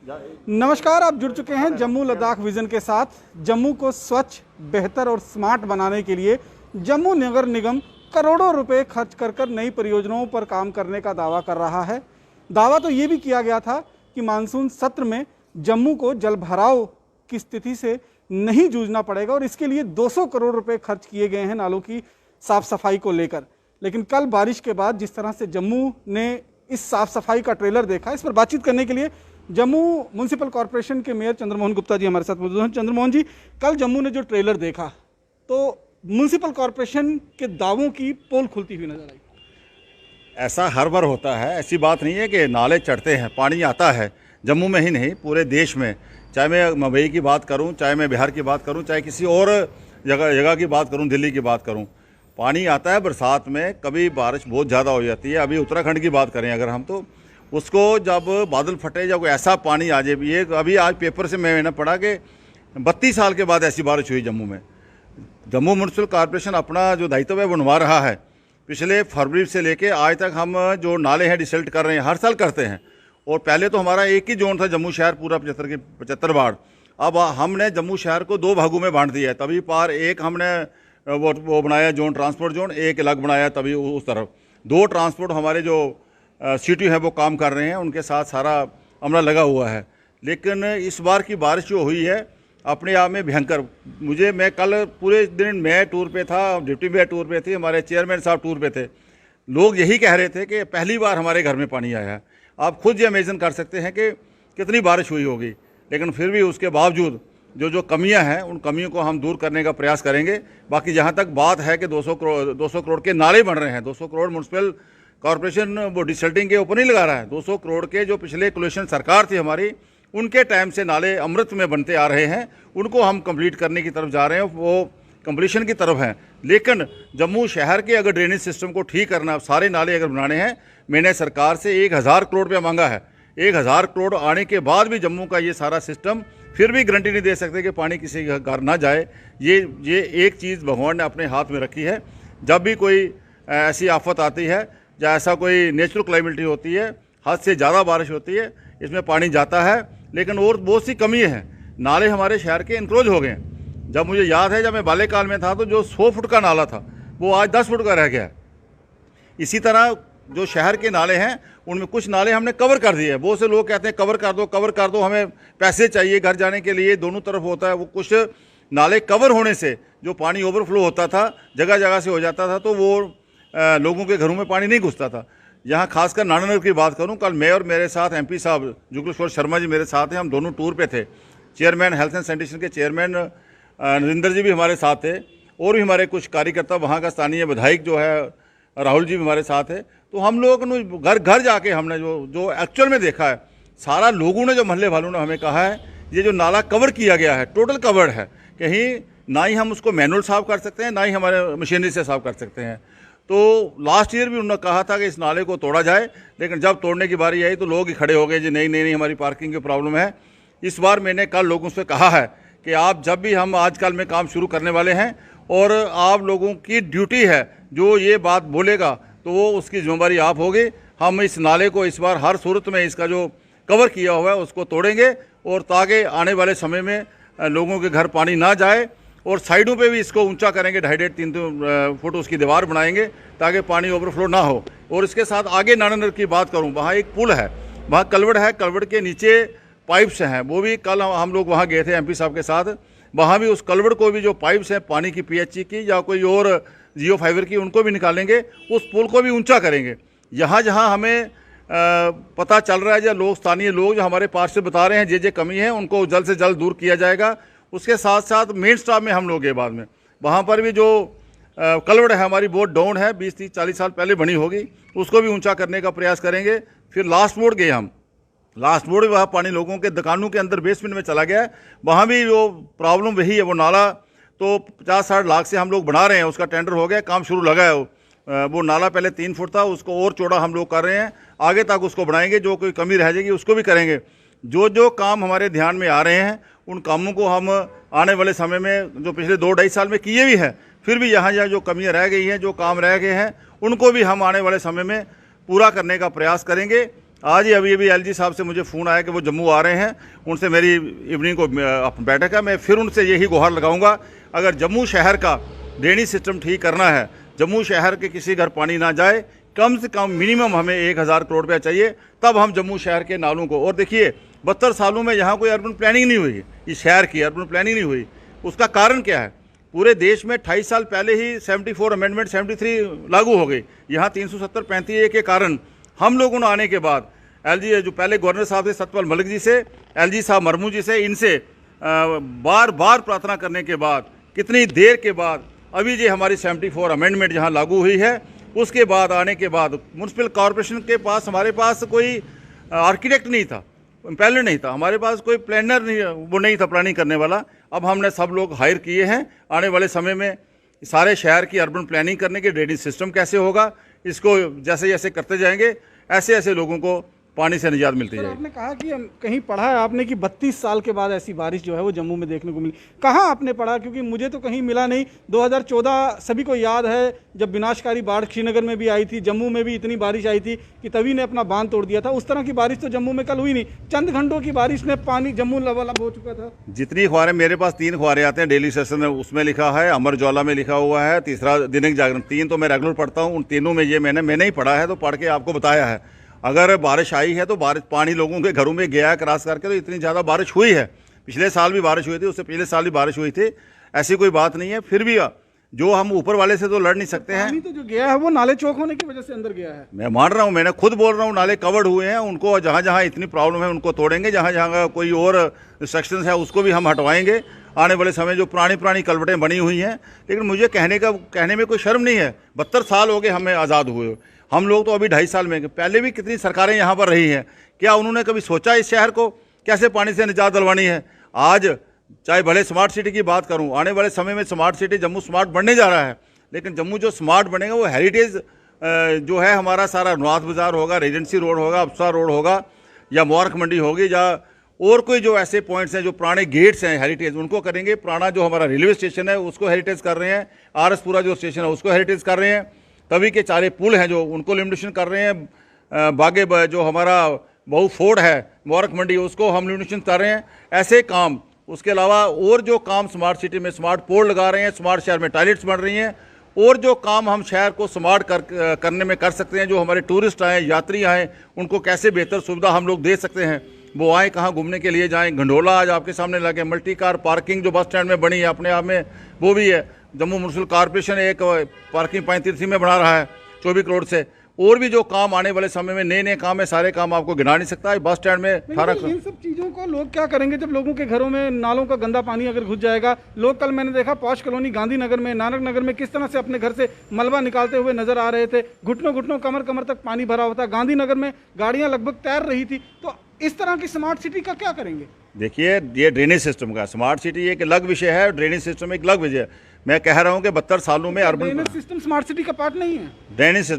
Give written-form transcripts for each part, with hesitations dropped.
नमस्कार, आप जुड़ चुके हैं जम्मू लद्दाख विजन के साथ। जम्मू को स्वच्छ, बेहतर और स्मार्ट बनाने के लिए जम्मू नगर निगम करोड़ों रुपए खर्च कर नई परियोजनाओं पर काम करने का दावा कर रहा है। दावा तो ये भी किया गया था कि मानसून सत्र में जम्मू को जलभराव की स्थिति से नहीं जूझना पड़ेगा और इसके लिए 200 करोड़ रुपए खर्च किए गए हैं नालों की साफ सफाई को लेकर। लेकिन कल बारिश के बाद जिस तरह से जम्मू ने इस साफ सफाई का ट्रेलर देखा, इस पर बातचीत करने के लिए जम्मू म्युनिसिपल कॉरपोरेशन के मेयर चंद्रमोहन गुप्ता जी हमारे साथ मौजूद हैं। चंद्रमोहन जी, कल जम्मू ने जो ट्रेलर देखा तो म्युनिसिपल कॉरपोरेशन के दावों की पोल खुलती हुई नजर आई। ऐसा हर बार होता है, ऐसी बात नहीं है कि नाले चढ़ते हैं, पानी आता है। जम्मू में ही नहीं, पूरे देश में, चाहे मैं मुंबई की बात करूं, चाहे मैं बिहार की बात करूं, चाहे किसी और जगह की बात करूं, दिल्ली की बात करूं, पानी आता है बरसात में। कभी बारिश बहुत ज़्यादा हो जाती है। अभी उत्तराखंड की बात करें अगर हम, तो उसको जब बादल फटे, जब ऐसा पानी आ जाए, ये अभी आज पेपर से मैंने पढ़ा कि 32 साल के बाद ऐसी बारिश हुई जम्मू में। जम्मू म्युनिसिपल कॉरपोरेशन अपना जो दायित्व है वो निभा रहा है। पिछले फरवरी से लेके आज तक हम जो नाले हैं डिसल्ट कर रहे हैं, हर साल करते हैं। और पहले तो हमारा एक ही जोन था जम्मू शहर, पूरा 75 वार्ड। अब हमने जम्मू शहर को 2 भागों में बांट दिया है। तभी पार एक हमने वो बनाया जोन, ट्रांसपोर्ट जोन, एक अलग बनाया तभी उस तरफ। 2 ट्रांसपोर्ट हमारे जो सिटी है वो काम कर रहे हैं, उनके साथ सारा अमला लगा हुआ है। लेकिन इस बार की बारिश जो हुई है अपने आप में भयंकर। मैं कल पूरे दिन मैं टूर पे था, डिप्टी मेयर टूर पे थे, हमारे चेयरमैन साहब टूर पे थे। लोग यही कह रहे थे कि पहली बार हमारे घर में पानी आया है। आप खुद ये इमेजिन कर सकते हैं कि कितनी बारिश हुई होगी। लेकिन फिर भी उसके बावजूद जो कमियां हैं, उन कमियों को हम दूर करने का प्रयास करेंगे। बाकी जहां तक बात है कि 200 करोड़ के नाले बन रहे हैं, 200 करोड़ म्युनिसिपल कॉरपोरेशन वो डिसल्टिंग के ऊपर नहीं लगा रहा है। 200 करोड़ के जो पिछले कोलिशन सरकार थी हमारी, उनके टाइम से नाले अमृत में बनते आ रहे हैं, उनको हम कंप्लीट करने की तरफ जा रहे हैं, वो कंप्लीशन की तरफ हैं। लेकिन जम्मू शहर के अगर ड्रेनेज सिस्टम को ठीक करना, सारे नाले अगर बनाने हैं, मैंने सरकार से 1000 करोड़ रुपया मांगा है। 1000 करोड़ आने के बाद भी जम्मू का ये सारा सिस्टम फिर भी गारंटी नहीं दे सकते कि पानी किसी के घर ना जाए। ये एक चीज़ भगवान ने अपने हाथ में रखी है। जब भी कोई ऐसी आफत आती है या ऐसा कोई नेचुरल क्लाइमेटी होती है, हद से ज़्यादा बारिश होती है, इसमें पानी जाता है। लेकिन और बहुत सी कमी है। नाले हमारे शहर के इंक्रोज हो गए हैं। जब मुझे याद है, जब मैं बाल्यकाल में था तो जो 100 फुट का नाला था वो आज 10 फुट का रह गया है। इसी तरह जो शहर के नाले हैं उनमें कुछ नाले हमने कवर कर दिए हैं। बहुत से लोग कहते हैं कवर कर दो, हमें पैसे चाहिए घर जाने के लिए, दोनों तरफ होता है। वो कुछ नाले कवर होने से जो पानी ओवरफ्लो होता था, जगह जगह से हो जाता था, तो वो लोगों के घरों में पानी नहीं घुसता था। यहाँ खासकर नानानगर की बात करूँ, कल मैं और मेरे साथ MP साहब जुगलेश्वर शर्मा जी मेरे साथ हैं, हम दोनों टूर पे थे। चेयरमैन हेल्थ एंड सैनिटेशन के चेयरमैन नरेंद्र जी भी हमारे साथ थे, और भी हमारे कुछ कार्यकर्ता, वहाँ का स्थानीय विधायक जो है राहुल जी भी हमारे साथ है। तो हम लोगों ने घर घर जाके हमने जो एक्चुअल में देखा है, सारा लोगों ने, जो मोहल्ले वालों ने हमें कहा है, ये जो नाला कवर किया गया है, टोटल कवर्ड है। कहीं ना ही हम उसको मैनुअल साफ कर सकते हैं, ना ही हमारे मशीनरी से साफ कर सकते हैं। तो लास्ट ईयर भी उन्होंने कहा था कि इस नाले को तोड़ा जाए, लेकिन जब तोड़ने की बारी आई तो लोग ही खड़े हो गए, जी नहीं हमारी पार्किंग की प्रॉब्लम है। इस बार मैंने कल लोगों से कहा है कि आप जब भी, हम आजकल में काम शुरू करने वाले हैं और आप लोगों की ड्यूटी है, जो ये बात बोलेगा तो वो उसकी जिम्मेदारी आप होगी। हम इस नाले को इस बार हर सूरत में इसका जो कवर किया हुआ है उसको तोड़ेंगे, और ताकि आने वाले समय में लोगों के घर पानी ना जाए। और साइडों पे भी इसको ऊंचा करेंगे, 2.5-3 फुट उसकी दीवार बनाएंगे ताकि पानी ओवरफ्लो ना हो। और इसके साथ आगे नानानगर की बात करूं, वहाँ एक पुल है, वहाँ कलवड़ है, कलवड़ के नीचे पाइप्स हैं। वो भी कल हम लोग वहाँ गए थे MP साहब के साथ, वहाँ भी उस कलवड़ को भी जो पाइप्स हैं पानी की, PHE की या कोई और जियो फाइबर की, उनको भी निकालेंगे, उस पुल को भी ऊंचा करेंगे। जहाँ जहाँ हमें पता चल रहा है, या लोग, स्थानीय लोग जो हमारे पास से बता रहे हैं जे कमी है, उनको जल्द से जल्द दूर किया जाएगा। उसके साथ साथ मेन स्टाफ में हम लोग गए बाद में, वहाँ पर भी जो कलवड़ है हमारी बहुत डाउन है, 20-30-40 साल पहले बनी होगी, उसको भी ऊंचा करने का प्रयास करेंगे। फिर लास्ट बोर्ड गए हम, लास्ट बोर्ड वहाँ पानी लोगों के दुकानों के अंदर बेसमेंट में चला गया है। वहाँ भी वो प्रॉब्लम वही है। वो नाला तो 50-60 लाख से हम लोग बना रहे हैं, उसका टेंडर हो गया, काम शुरू लगा है। वो नाला पहले 3 फुट था, उसको और चौड़ा हम लोग कर रहे हैं, आगे तक उसको बढ़ाएंगे। जो कोई कमी रह जाएगी उसको भी करेंगे। जो काम हमारे ध्यान में आ रहे हैं, उन कामों को हम आने वाले समय में, जो पिछले 2-2.5 साल में किए भी हैं, फिर भी यहाँ जो कमियाँ रह गई हैं, जो काम रह गए हैं, उनको भी हम आने वाले समय में पूरा करने का प्रयास करेंगे। आज ही अभी एलजी साहब से मुझे फ़ोन आया कि वो जम्मू आ रहे हैं, उनसे मेरी इवनिंग को बैठक है। मैं फिर उनसे यही गुहार लगाऊंगा, अगर जम्मू शहर का ड्रेनेज सिस्टम ठीक करना है, जम्मू शहर के किसी घर पानी ना जाए, कम से कम मिनिमम हमें 1000 करोड़ रुपया चाहिए, तब हम जम्मू शहर के नालों को। और देखिए 72 सालों में यहाँ कोई अर्बन प्लानिंग नहीं हुई, इस शहर की अर्बन प्लानिंग नहीं हुई। उसका कारण क्या है? पूरे देश में 28 साल पहले ही 74 अमेंडमेंट 73 लागू हो गई, यहाँ 370-35 के कारण हम लोगों ने आने के बाद एलजी जो पहले गवर्नर साहब थे सतपाल मलिक जी से, एलजी साहब मरमू जी से, इनसे बार बार प्रार्थना करने के बाद, कितनी देर के बाद अभी ये हमारी 74 अमेंडमेंट जहाँ लागू हुई है, उसके बाद आने के बाद म्यूनसिपल कॉरपोरेशन के पास, हमारे पास कोई आर्किटेक्ट नहीं था, पहले नहीं था, हमारे पास कोई प्लानर नहीं, वो नहीं था प्लानिंग करने वाला। अब हमने सब लोग हायर किए हैं। आने वाले समय में सारे शहर की अर्बन प्लानिंग करने के ड्रेनेज सिस्टम कैसे होगा, इसको जैसे जैसे करते जाएंगे ऐसे ऐसे लोगों को पानी से निजात मिलती जाएगी। आपने कहा कि कहीं पढ़ा है आपने कि 32 साल के बाद ऐसी बारिश जो है वो जम्मू में देखने को मिली, कहाँ आपने पढ़ा? क्योंकि मुझे तो कहीं मिला नहीं। 2014 सभी को याद है जब विनाशकारी बाढ़ श्रीनगर में भी आई थी, जम्मू में भी इतनी बारिश आई थी कि तभी ने अपना बांध तोड़ दिया था। उस तरह की बारिश तो जम्मू में कल हुई नहीं, चंद घंटों की बारिश ने पानी जम्मू लबालब हो चुका था। जितनी अखबारें मेरे पास 3 अखबारें आते हैं डेली सेशन में, उसमें लिखा है, अमर उजाला में लिखा हुआ है, तीसरा दैनिक जागरण, 3 तो मैं रेगुलर पढ़ता हूँ, उन तीनों में ये मैंने ही पढ़ा है, तो पढ़ के आपको बताया है। अगर बारिश आई है तो बारिश पानी लोगों के घरों में गया है क्रॉस करके, तो इतनी ज़्यादा बारिश हुई है। पिछले साल भी बारिश हुई थी, उससे पिछले साल भी बारिश हुई थी, ऐसी कोई बात नहीं है। फिर भी जो हम ऊपर वाले से तो लड़ नहीं सकते हैं। पानी तो जो गया है वो नाले चौक होने की वजह से अंदर गया है। मैं मान रहा हूँ, मैंने खुद बोल रहा हूँ, नाले कवर्ड हुए हैं, उनको जहाँ जहाँ इतनी प्रॉब्लम है उनको तोड़ेंगे, जहाँ जहाँ कोई और रिस्ट्रिक्शंस है उसको भी हम हटवाएंगे। आने वाले समय जो पुरानी कलवटें बनी हुई हैं, लेकिन मुझे कहने में कोई शर्म नहीं है। 72 साल हो गए हमें आज़ाद हुए, हम लोग तो अभी 2.5 साल में, पहले भी कितनी सरकारें यहाँ पर रही हैं, क्या उन्होंने कभी सोचा इस शहर को कैसे पानी से निजात दिलवानी है? आज चाहे भले स्मार्ट सिटी की बात करूँ, आने वाले समय में स्मार्ट सिटी जम्मू स्मार्ट बनने जा रहा है, लेकिन जम्मू जो स्मार्ट बनेगा वो हेरिटेज जो है हमारा सारा नवाज बाज़ार होगा, रेजेंसी रोड होगा, अफसा रोड होगा, या मुबारक मंडी होगी, या और कोई जो ऐसे पॉइंट्स हैं जो पुराने गेट्स हैं हेरिटेज, उनको करेंगे। पुराना जो हमारा रेलवे स्टेशन है उसको हेरिटेज कर रहे हैं, आरएसपुरा जो स्टेशन है उसको हेरिटेज कर रहे हैं, तभी के 4 पुल हैं जो उनको लिमिटेशन कर रहे हैं, बागे जो हमारा बहु फोर्ट है मुबारक मंडी उसको हम लिमिटेशन कर रहे हैं। ऐसे काम, उसके अलावा और जो काम स्मार्ट सिटी में स्मार्ट पोर्ट लगा रहे हैं, स्मार्ट शहर में टॉयलेट्स बन रही हैं, और जो काम हम शहर को स्मार्ट करने में कर सकते हैं, जो हमारे टूरिस्ट आए, यात्री आए, उनको कैसे बेहतर सुविधा हम लोग दे सकते हैं, वो आए कहाँ घूमने के लिए जाएं। घंडोला आज आपके सामने लगे, मल्टी कार पार्किंग जो बस स्टैंड में बनी है अपने आप में वो भी है। जम्मू म्यूनसिपल कॉर्पोरेशन एक पार्किंग 35 में बना रहा है 24 करोड़ से। और भी जो काम आने वाले समय में नए काम है, सारे काम आपको गिना नहीं सकता है। बस स्टैंड में 18 इन सब चीज़ों को लोग क्या करेंगे जब लोगों के घरों में नालों का गंदा पानी अगर घुस जाएगा? लोग कल मैंने देखा पॉश कॉलोनी गांधीनगर में, नानक नगर में किस तरह से अपने घर से मलबा निकालते हुए नजर आ रहे थे, घुटनों कमर तक पानी भरा हुआ था। गांधीनगर में गाड़ियां लगभग तैर रही थी। तो इस तरह की स्मार्ट सिटी का क्या करेंगे? देखिए, ये ड्रेनेज सिस्टम का, स्मार्ट सिटी एक अलग विषय है, ड्रेनेज सिस्टम एक अलग विषय है। मैं कह रहा हूँ कि 72 सालों में urban drainage system smart city का पार्ट नहीं है। ड्रेनेज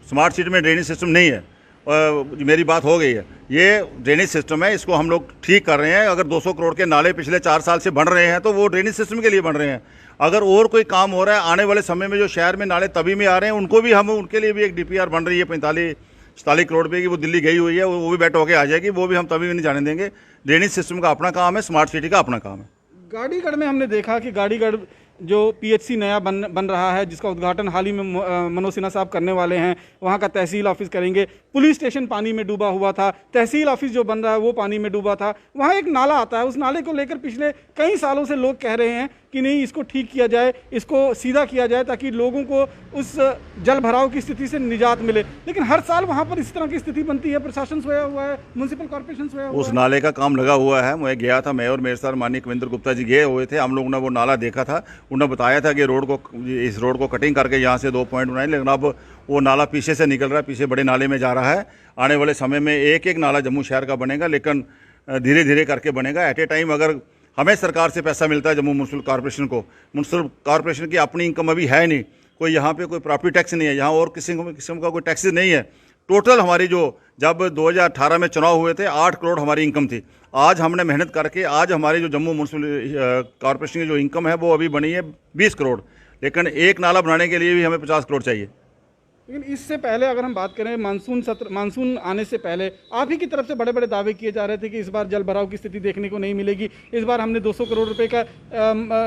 स्मार्ट सिटी में ड्रेनेज सिस्टम नहीं है, मेरी बात हो गई है। ये ड्रेनेज सिस्टम है, इसको हम लोग ठीक कर रहे हैं। अगर 200 करोड़ के नाले पिछले 4 साल से बन रहे हैं तो वो ड्रेनेज सिस्टम के लिए बन रहे हैं। अगर और कोई काम हो रहा है आने वाले समय में, जो शहर में नाले तभी में आ रहे हैं, उनको भी हम, उनके लिए भी एक DPR बन रही है 45-47 करोड़ रुपये की, वो दिल्ली गई हुई है, वो भी बैठ होकर आ जाएगी, वो भी हम तभी नहीं जाने देंगे। ड्रेनेज सिस्टम का अपना काम है, स्मार्ट सिटी का अपना काम है। गाड़ीगढ़ में हमने देखा कि गाड़ीगढ़ जो PHC नया बन रहा है, जिसका उद्घाटन हाल ही में मनोज सिन्हा साहब करने वाले हैं, वहाँ का तहसील ऑफिस करेंगे। पुलिस स्टेशन पानी में डूबा हुआ था, तहसील ऑफिस जो बन रहा है वो पानी में डूबा था। वहाँ एक नाला आता है, उस नाले को लेकर पिछले कई सालों से लोग कह रहे हैं कि नहीं, इसको ठीक किया जाए, इसको सीधा किया जाए, ताकि लोगों को उस जल भराव की स्थिति से निजात मिले। लेकिन हर साल वहाँ पर इस तरह की स्थिति बनती है। प्रशासन सोया हुआ है, म्यूनसिपल कॉर्पोरेशन सोया हुआ है। उस नाले का काम लगा हुआ है। मैं गया था, मैं और मेरे साथ माननीय कविंद्र गुप्ता जी गए हुए थे, हम लोगों ने वो नाला देखा था। उन्होंने बताया था कि इस रोड को कटिंग करके यहाँ से 2 पॉइंट बनाए, लेकिन अब वो नाला पीछे से निकल रहा है, पीछे बड़े नाले में जा रहा है। आने वाले समय में एक नाला जम्मू शहर का बनेगा, लेकिन धीरे धीरे करके बनेगा। एट ए टाइम अगर हमें सरकार से पैसा मिलता है जम्मू म्यूनसिपल कॉर्पोरेशन को, म्यूनसिपल कॉर्पोरेशन की अपनी इनकम अभी है नहीं, कोई यहाँ पे कोई प्रॉपर्टी टैक्स नहीं है, यहाँ और किस्म का कोई टैक्सेस नहीं है। टोटल हमारी जो जब 2018 में चुनाव हुए थे 8 करोड़ हमारी इनकम थी। आज हमने मेहनत करके आज हमारी जो जम्मू म्यूनसिपल कॉर्पोरेशन की जो इनकम है वो अभी बनी है 20 करोड़, लेकिन एक नाला बनाने के लिए भी हमें 50 करोड़ चाहिए। लेकिन इससे पहले अगर हम बात करें मानसून आने से पहले आप ही की तरफ से बड़े बड़े दावे किए जा रहे थे कि इस बार जल भराव की स्थिति देखने को नहीं मिलेगी, इस बार हमने 200 करोड़ रुपए का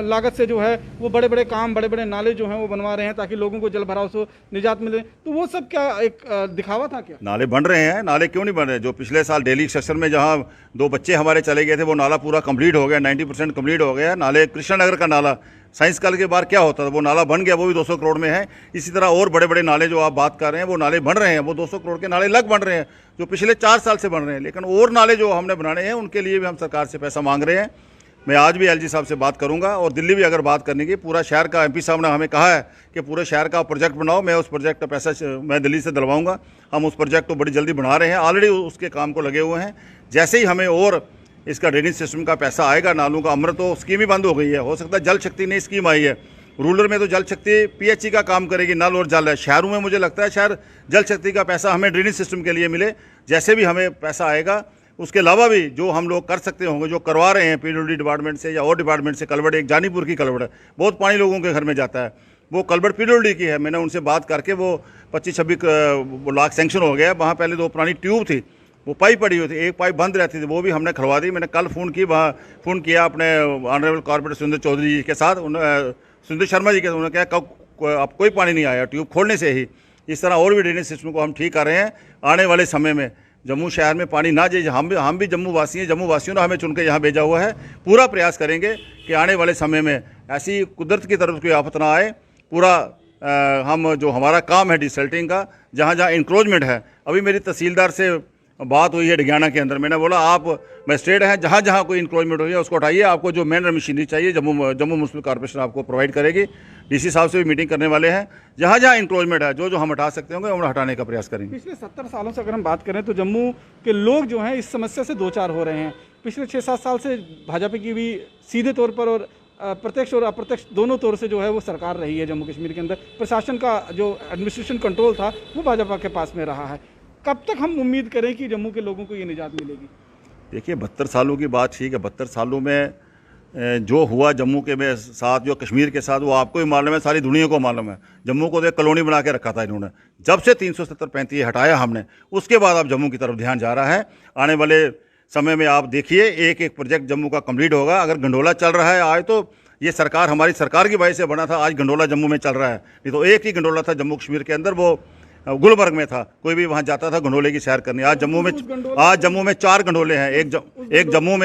लागत से जो है वो बड़े बड़े काम, बड़े बड़े नाले जो हैं वो बनवा रहे हैं ताकि लोगों को जल भराव से निजात मिले। तो वो सब क्या एक दिखावा था क्या? नाले बन रहे हैं, नाले क्यों नहीं बन रहे? जो पिछले साल डेली सेक्शन में जहाँ 2 बच्चे हमारे चले गए थे वो नाला पूरा कंप्लीट हो गया, 90% कंप्लीट हो गया। नाले कृष्णनगर का नाला साइंस कॉलेज के बाहर क्या होता था, वो नाला बन गया, वो भी 200 करोड़ में है। इसी तरह और बड़े बड़े नाले जो आप बात कर रहे हैं वो नाले बन रहे हैं, वो 200 करोड़ के नाले लग बन रहे हैं जो पिछले 4 साल से बन रहे हैं। लेकिन और नाले जो हमने बनाने हैं उनके लिए भी हम सरकार से पैसा मांग रहे हैं। मैं आज भी एलजी साहब से बात करूंगा और दिल्ली भी अगर बात करने की, पूरा शहर का एमपी साहब ने हमें कहा है कि पूरे शहर का प्रोजेक्ट बनाओ, मैं उस प्रोजेक्ट का पैसा मैं दिल्ली से दिलवाऊंगा। हम उस प्रोजेक्ट को बड़ी जल्दी बना रहे हैं, ऑलरेडी उसके काम को लगे हुए हैं। जैसे ही हमें और इसका ड्रेनेज सिस्टम का पैसा आएगा, नालों का अमृत तो स्कीम ही बंद हो गई है, हो सकता है जल शक्ति नई स्कीम आई है। रूरल में तो जल शक्ति पीएचई का काम करेगी, नल और जल है। शहरों में मुझे लगता है शायद जल शक्ति का पैसा हमें ड्रेनेज सिस्टम के लिए मिले। जैसे भी हमें पैसा आएगा उसके अलावा भी जो हम लोग कर सकते होंगे, जो करवा रहे हैं पीडब्ल्यूडी डिपार्टमेंट से या और डिपार्टमेंट से, कलवट एक जानीपुर की कलवट है, बहुत पानी लोगों के घर में जाता है, वो कलवट पीडब्ल्यूडी की है। मैंने उनसे बात करके वो 25-26 लाख सेंक्शन हो गया। वहाँ पहले 2 पुरानी ट्यूब थी, वो पाइप पड़ी हुई थी, एक पाइप बंद रहती थी, वो भी हमने खड़वा दी। मैंने कल फ़ोन किया अपने ऑनरेबल कॉर्पोरेटर सुंदर चौधरी जी के साथ, सुंदर शर्मा जी के। उन्होंने कहा कब अब कोई पानी नहीं आया ट्यूब खोलने से ही। इस तरह और भी ड्रेनेज सिस्टम को हम ठीक कर रहे हैं। आने वाले समय में जम्मू शहर में पानी ना जाए, हम भी जम्मू वासी हैं, जम्मू वासियों ने हमें चुन के यहाँ भेजा हुआ है। पूरा प्रयास करेंगे कि आने वाले समय में ऐसी कुदरत की तरफ कोई आफत ना आए। पूरा हम जो हमारा काम है डिसल्टिंग का, जहाँ जहाँ इंक्रोचमेंट है, अभी मेरी तहसीलदार से बात हुई है डिगाना के अंदर, मैंने बोला आप मजिस्ट्रेट हैं, जहाँ जहाँ कोई इंक्रोचमेंट हुई है उसको हटाइए। आपको जो मैनर मशीनरी चाहिए जम्मू म्यूनसिपल कॉर्पोरेशन आपको प्रोवाइड करेगी। डीसी साहब से भी मीटिंग करने वाले हैं, जहाँ जहाँ इंक्रोचमेंट है जो हम हटा सकते होंगे हम हटाने का प्रयास करेंगे। पिछले 70 सालों से अगर हम बात करें तो जम्मू के लोग जो हैं इस समस्या से 2-4 हो रहे हैं। पिछले 6-7 साल से भाजपा की भी सीधे तौर पर और प्रत्यक्ष और अप्रत्यक्ष दोनों तौर से जो है वो सरकार रही है जम्मू कश्मीर के अंदर। प्रशासन का जो एडमिनिस्ट्रेशन कंट्रोल था वो भाजपा के पास में रहा है। कब तक हम उम्मीद करें कि जम्मू के लोगों को ये निजात मिलेगी? देखिए 72 सालों की बात ठीक है, 72 सालों में जो हुआ जम्मू के में साथ, जो कश्मीर के साथ, वो आपको भी मालूम है, सारी दुनिया को मालूम है। जम्मू को तो एक कॉलोनी बना के रखा था इन्होंने। जब से 370-35 हटाया हमने, उसके बाद अब जम्मू की तरफ ध्यान जा रहा है। आने वाले समय में आप देखिए एक एक प्रोजेक्ट जम्मू का कंप्लीट होगा। अगर गंडोला चल रहा है आज, तो ये सरकार हमारी सरकार की वजह से बना था, आज गंडोला जम्मू में चल रहा है। नहीं तो एक ही गंडोला था जम्मू कश्मीर के अंदर, वो गुलबर्ग में था। कोई भी वहाँ जाता था गंडोले की सैर करने। आज जम्मू में 4 गंडोले हैं। एक जम्मू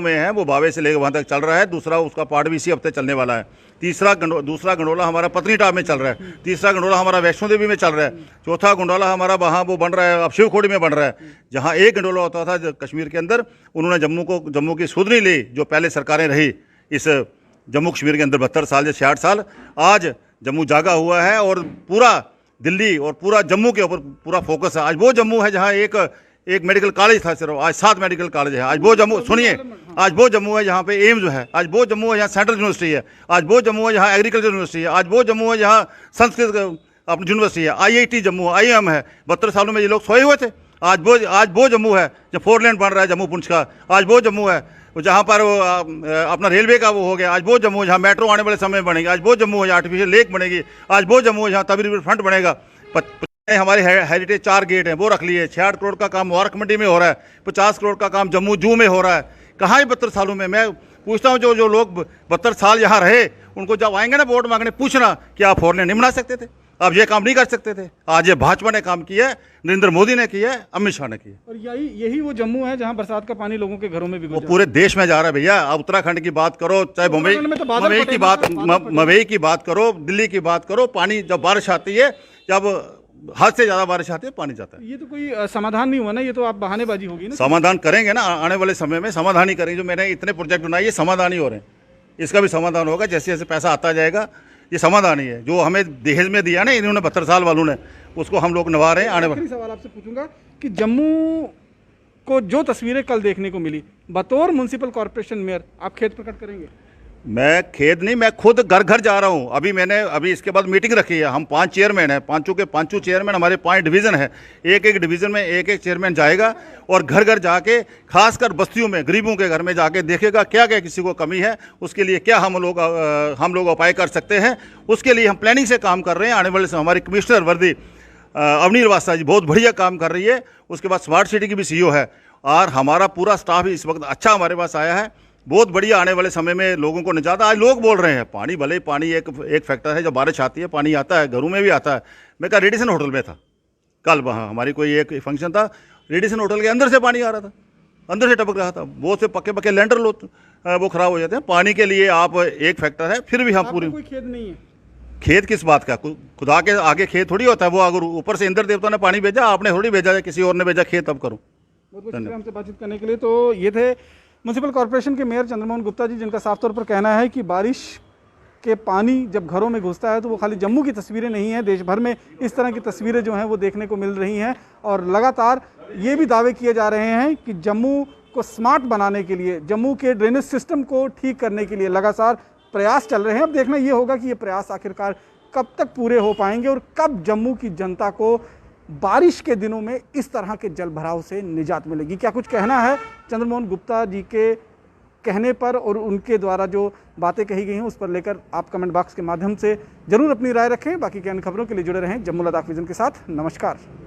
में है, वो बावे से लेकर वहाँ तक चल रहा है। दूसरा उसका पार्ट भी इसी हफ्ते चलने वाला है। दूसरा गंडोला हमारा पत्नीटॉप में चल रहा है। तीसरा गंडोला हमारा वैष्णो देवी में चल रहा है। चौथा गंडोला हमारा वहाँ वो बन रहा है, अब शिवखोड़ी में बन रहा है। जहाँ एक गंडोला होता था कश्मीर के अंदर, उन्होंने जम्मू की सुधनी ली, जो पहले सरकारें रही इस जम्मू कश्मीर के अंदर 72 साल या 66 साल। आज जम्मू जागा हुआ है और पूरा दिल्ली और पूरा जम्मू के ऊपर पूरा फोकस है। आज वो जम्मू है जहाँ एक मेडिकल कॉलेज था सिर्फ, आज 7 मेडिकल कॉलेज है। आज वो जम्मू, सुनिए, आज वो जम्मू है जहाँ पे एम्स है। आज वो जम्मू है जहाँ सेंट्रल यूनिवर्सिटी है। आज वो जम्मू है जहाँ एग्रीकल्चर यूनिवर्सिटी है। आज वो जम्मू है जहाँ संस्कृत अपनी यूनिवर्सिटी है। IIT जम्मू, IIM है। 72 सालों में ये लोग सोए हुए थे। आज वो जम्मू है जब 4 लेन बन रहा है जम्मू पुंछ का। आज वो जम्मू है जहाँ पर अपना रेलवे का वो हो गया। आज वो जम्मू है जहाँ मेट्रो आने वाले समय में बनेगी। आज वो जम्मू है जहाँ आर्टिफिशियल लेक बनेगी। आज वो जम्मू है जहाँ तवी रिवर फ्रंट बनेगा। हमारे हेरिटेज 4 गेट हैं, वो रख लिए। 66 करोड़ का काम मुबारक मंडी में हो रहा है। 50 करोड़ का काम जम्मू जू में हो रहा है। कहाँ है 72 सालों में? मैं पूछता हूँ जो लोग 72 साल यहाँ रहे, उनको जब आएंगे ना वोट मांगने, पूछना कि आप 4 लेन नहीं बना सकते थे, आप ये काम नहीं कर सकते थे। आज ये भाजपा ने काम किया है, नरेंद्र मोदी ने किया है, अमित शाह ने किया। और यही वो जम्मू है जहाँ बरसात का पानी लोगों के घरों में भी, वो पूरे देश में जा रहा है भैया। आप उत्तराखंड की बात करो, चाहे मवई की बात करो, दिल्ली की बात करो, पानी जब बारिश आती है, जब हद से ज्यादा बारिश आती है, पानी जाता है। ये तो कोई समाधान नहीं हुआ ना, ये तो आप बहानेबाजी होगी ना। समाधान करेंगे ना आने वाले समय में, समाधान ही करेंगे। जो मैंने इतने प्रोजेक्ट बनाए, ये समाधान ही हो रहे हैं। इसका भी समाधान होगा जैसे जैसे पैसा आता जाएगा। ये समाधान ही है जो हमें दहेज में दिया ना इन्होंने 72 साल वालों ने, उसको हम लोग निभा रहे हैं। आने वाले सवाल आपसे पूछूंगा कि जम्मू को जो तस्वीरें कल देखने को मिली, बतौर म्युनिसिपल कॉर्पोरेशन मेयर आप खेद प्रकट करेंगे? मैं खेद नहीं, मैं खुद घर घर जा रहा हूं। अभी इसके बाद मीटिंग रखी है। हम 5 चेयरमैन हैं, पांचों चेयरमैन, हमारे 5 डिवीज़न है। एक एक डिवीज़न में एक एक चेयरमैन जाएगा और घर घर जाके, खासकर बस्तियों में गरीबों के घर में जाके देखेगा क्या क्या किसी को कमी है, उसके लिए क्या हम लोग उपाय कर सकते हैं। उसके लिए हम प्लानिंग से काम कर रहे हैं। आने वाले समय हमारी कमिश्नर वर्दी अवनी वास्ता जी बहुत बढ़िया काम कर रही है। उसके बाद स्मार्ट सिटी की भी सीईओ है और हमारा पूरा स्टाफ भी इस वक्त अच्छा हमारे पास आया है। बहुत बढ़िया, आने वाले समय में लोगों को निजात। आज लोग बोल रहे हैं पानी, भले पानी एक फैक्टर है, जब बारिश आती है पानी आता है, घरों में भी आता है। मैं कहा रेडिसन होटल में था कल, वहाँ हमारी कोई एक फंक्शन था, रेडिसन होटल के अंदर से पानी आ रहा था, अंदर से टपक रहा था। बहुत से पक्के पक्के लेंटर वो खराब हो जाते हैं। पानी के लिए आप एक फैक्टर है, फिर भी हम पूरी। कोई खेद नहीं है? खेत किस बात का? खुदा के आगे खेत थोड़ी होता है। वो अगर ऊपर से इंद्र देवता ने पानी भेजा, आपने थोड़ी भेजा है, किसी और ने भेजा खेत, अब करो। बहुत बहुत शुक्रिया हमसे बातचीत करने के लिए। तो ये थे म्यूनसिपल कॉर्पोरेशन के मेयर चंद्रमोहन गुप्ता जी, जिनका साफ तौर पर कहना है कि बारिश के पानी जब घरों में घुसता है तो वो खाली जम्मू की तस्वीरें नहीं हैं, देश भर में इस तरह की तस्वीरें जो हैं वो देखने को मिल रही हैं। और लगातार ये भी दावे किए जा रहे हैं कि जम्मू को स्मार्ट बनाने के लिए, जम्मू के ड्रेनेज सिस्टम को ठीक करने के लिए लगातार प्रयास चल रहे हैं। अब देखना ये होगा कि ये प्रयास आखिरकार कब तक पूरे हो पाएंगे और कब जम्मू की जनता को बारिश के दिनों में इस तरह के जल भराव से निजात मिलेगी। क्या कुछ कहना है चंद्रमोहन गुप्ता जी के कहने पर और उनके द्वारा जो बातें कही गई हैं उस पर लेकर आप कमेंट बॉक्स के माध्यम से जरूर अपनी राय रखें। बाकी की अन्य खबरों के लिए जुड़े रहें जम्मू लद्दाख विजन के साथ। नमस्कार।